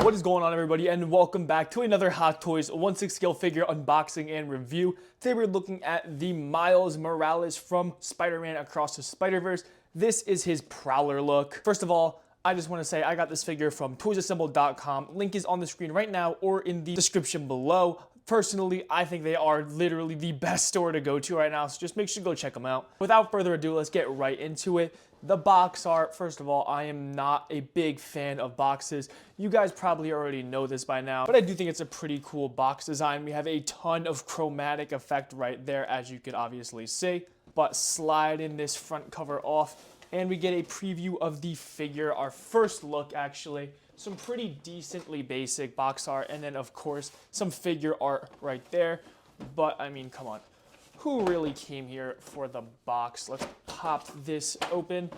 What is going on, everybody, and welcome back to another Hot Toys 1/6 scale figure unboxing and review. Today we're looking at the Miles Morales from Spider-Man Across the Spider-Verse. This is his Prowler look. First of all, I just want to say I got this figure from toysassembled.com. Link is on the screen right now or in the description below. Personally, I think they are literally the best store to go to right now, so just make sure to go check them out. Without further ado, let's get right into it. The box art, first of all, I am not a big fan of boxes. You guys probably already know this by now, but I do think it's a pretty cool box design. We have a ton of chromatic effect right there, as you can obviously see. But slide in this front cover off, and we get a preview of the figure, our first look actually. Some pretty decently basic box art, and then of course some figure art right there. But I mean, come on, who really came here for the box? Let's pop this open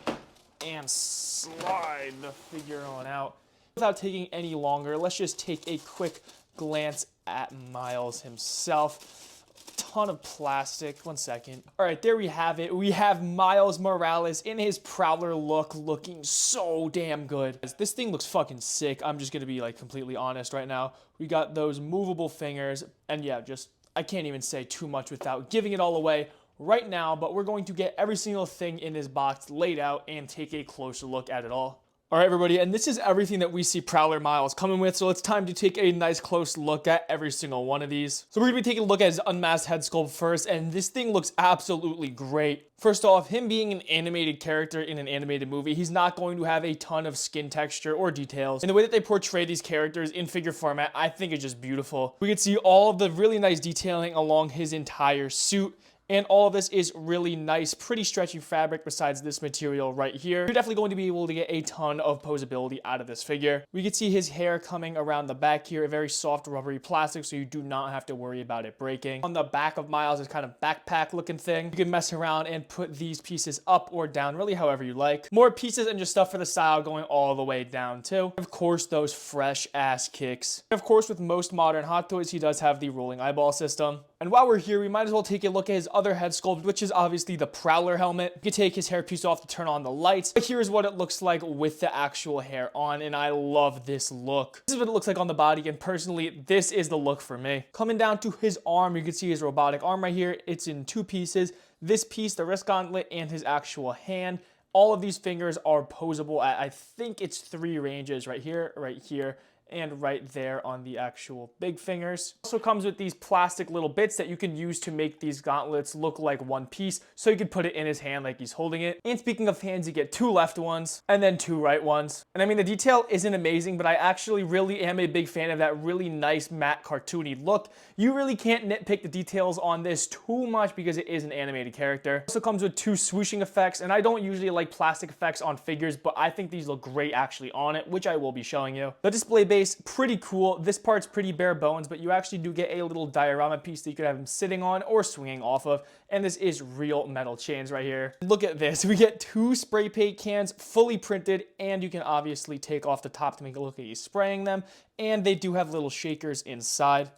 and slide the figure on out. Without taking any longer, let's just take a quick glance at Miles himself. Ton of plastic. One second. All right, there we have it. We have Miles Morales in his Prowler look, looking so damn good. This thing looks fucking sick. I'm just gonna be like completely honest right now. We got those movable fingers, and yeah, just I can't even say too much without giving it all away right now, but we're going to get every single thing in this box laid out and take a closer look at it all. All right, everybody, and this is everything that we see Prowler Miles coming with, so it's time to take a nice close look at every single one of these. So we're going to be taking a look at his unmasked head sculpt first, and this thing looks absolutely great. First off, him being an animated character in an animated movie, he's not going to have a ton of skin texture or details. And the way that they portray these characters in figure format, I think is just beautiful. We can see all of the really nice detailing along his entire suit. And all of this is really nice, pretty stretchy fabric besides this material right here. You're definitely going to be able to get a ton of posability out of this figure. We can see his hair coming around the back here, a very soft rubbery plastic, so you do not have to worry about it breaking. On the back of Miles is kind of backpack looking thing. You can mess around and put these pieces up or down, really however you like. More pieces and just stuff for the style going all the way down too. Of course, those fresh ass kicks. And of course, with most modern Hot Toys, he does have the rolling eyeball system. And while we're here, we might as well take a look at his other head sculpt, which is obviously the Prowler helmet. You can take his hairpiece off to turn on the lights. But here's what it looks like with the actual hair on, and I love this look. This is what it looks like on the body, and personally, this is the look for me. Coming down to his arm, you can see his robotic arm right here. It's in two pieces. This piece, the wrist gauntlet, and his actual hand. All of these fingers are posable at, I think it's 3 ranges right here, and right there on the actual big fingers. Also comes with these plastic little bits that you can use to make these gauntlets look like one piece, so you can put it in his hand like he's holding it. And speaking of hands, you get 2 left ones and then 2 right ones. And I mean, the detail isn't amazing, but I actually really am a big fan of that really nice matte cartoony look. You really can't nitpick the details on this too much because it is an animated character. Also comes with 2 swooshing effects, and I don't usually like plastic effects on figures, but I think these look great actually on it, which I will be showing you. The display base, pretty cool. This part's pretty bare bones, but you actually do get a little diorama piece that you could have him sitting on or swinging off of, and this is real metal chains right here. Look at this. We get 2 spray paint cans, fully printed, and you can obviously take off the top to make it look like he's spraying them, and they do have little shakers inside.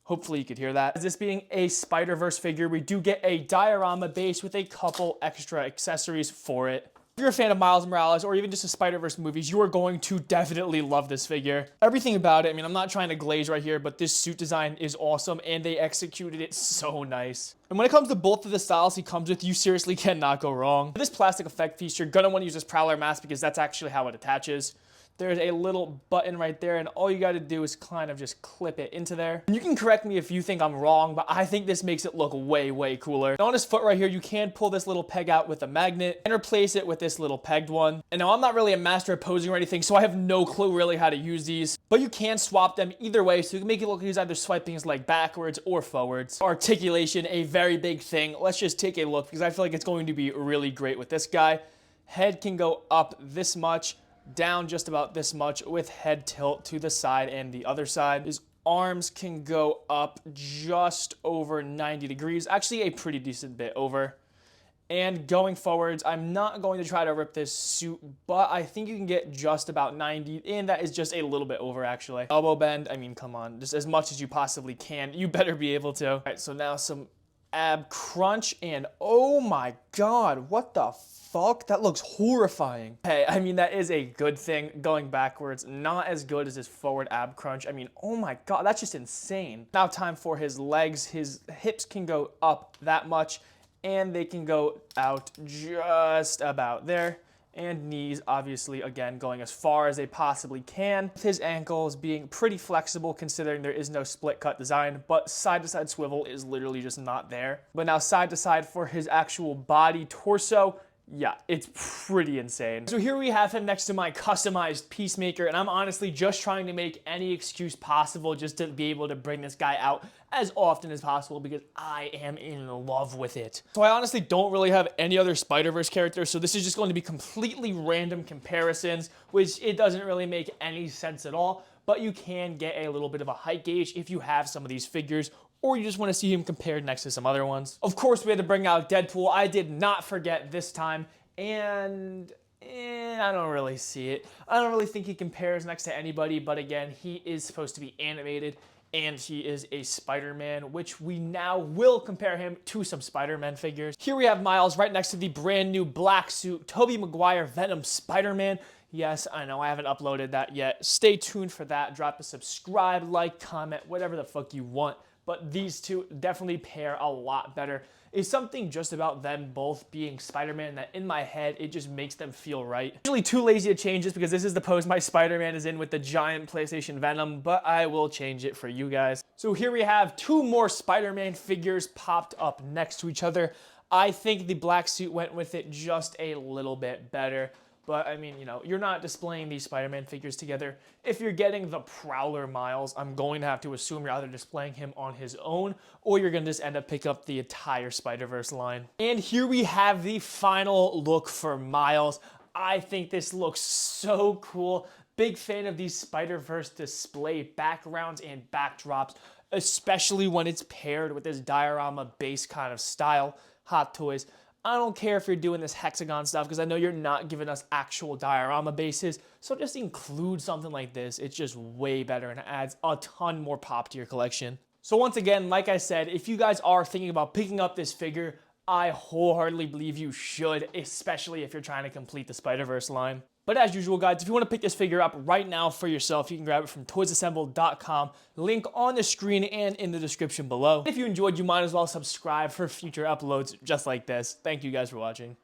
Hopefully you could hear that. As this being a Spider-Verse figure, we do get a diorama base with a couple extra accessories for it. If you're a fan of Miles Morales or even just the Spider-Verse movies, you are going to definitely love this figure. Everything about it, I mean, I'm not trying to glaze right here, but this suit design is awesome and they executed it so nice. And when it comes to both of the styles he comes with, you seriously cannot go wrong. For this plastic effect piece, you're gonna want to use this Prowler mask because that's actually how it attaches. There's a little button right there, and all you got to do is kind of just clip it into there. And you can correct me if you think I'm wrong, but I think this makes it look way, way cooler. Now on his foot right here, you can pull this little peg out with a magnet and replace it with this little pegged one. And now I'm not really a master at posing or anything, so I have no clue really how to use these, but you can swap them either way, so you can make it look like he's either swiping his leg backwards or forwards. Articulation, a very big thing. Let's just take a look because I feel like it's going to be really great with this guy. Head can go up this much, down just about this much with head tilt to the side and the other side. His arms can go up just over 90 degrees, actually a pretty decent bit over. And going forwards, I'm not going to try to rip this suit, but I think you can get just about 90, and that is just a little bit over actually. Elbow bend, I mean, come on, just as much as you possibly can. You better be able to. All right, so now some ab crunch, and oh my god, what the fuck? That looks horrifying. Hey, I mean, that is a good thing going backwards. Not as good as his forward ab crunch. I mean, oh my god, that's just insane. Now time for his legs. His hips can go up that much, and they can go out just about there. And knees, obviously, again, going as far as they possibly can. His ankles being pretty flexible considering there is no split cut design, but side to side swivel is literally just not there. But now side to side for his actual body, torso, yeah, it's pretty insane. So here we have him next to my customized Peacemaker, and I'm honestly just trying to make any excuse possible just to be able to bring this guy out as often as possible because I am in love with it. So I honestly don't really have any other Spider-Verse characters, so this is just going to be completely random comparisons, which it doesn't really make any sense at all, but you can get a little bit of a height gauge if you have some of these figures, or you just want to see him compared next to some other ones. Of course, we had to bring out Deadpool. I did not forget this time, and I don't really see it. I don't really think he compares next to anybody, but again, he is supposed to be animated, and he is a Spider-Man, which we now will compare him to some Spider-Man figures. Here we have Miles right next to the brand new black suit, Tobey Maguire Venom Spider-Man. Yes, I know I haven't uploaded that yet. Stay tuned for that. Drop a subscribe, like, comment, whatever the fuck you want. But these two definitely pair a lot better. It's something just about them both being Spider-Man that in my head, it just makes them feel right. Usually too lazy to change this because this is the pose my Spider-Man is in with the giant PlayStation Venom, but I will change it for you guys. So here we have two more Spider-Man figures popped up next to each other. I think the black suit went with it just a little bit better. But I mean, you know, you're not displaying these Spider-Man figures together. If you're getting the Prowler Miles, I'm going to have to assume you're either displaying him on his own or you're going to just end up picking up the entire Spider-Verse line. And here we have the final look for Miles. I think this looks so cool. Big fan of these Spider-Verse display backgrounds and backdrops, especially when it's paired with this diorama base kind of style. Hot Toys. I don't care if you're doing this hexagon stuff because I know you're not giving us actual diorama bases, so just include something like this. It's just way better and it adds a ton more pop to your collection. So once again, like I said, if you guys are thinking about picking up this figure, I wholeheartedly believe you should, especially if you're trying to complete the Spider-Verse line. But as usual, guys, if you want to pick this figure up right now for yourself, you can grab it from toysassembled.com. Link on the screen and in the description below. If you enjoyed, you might as well subscribe for future uploads just like this. Thank you guys for watching.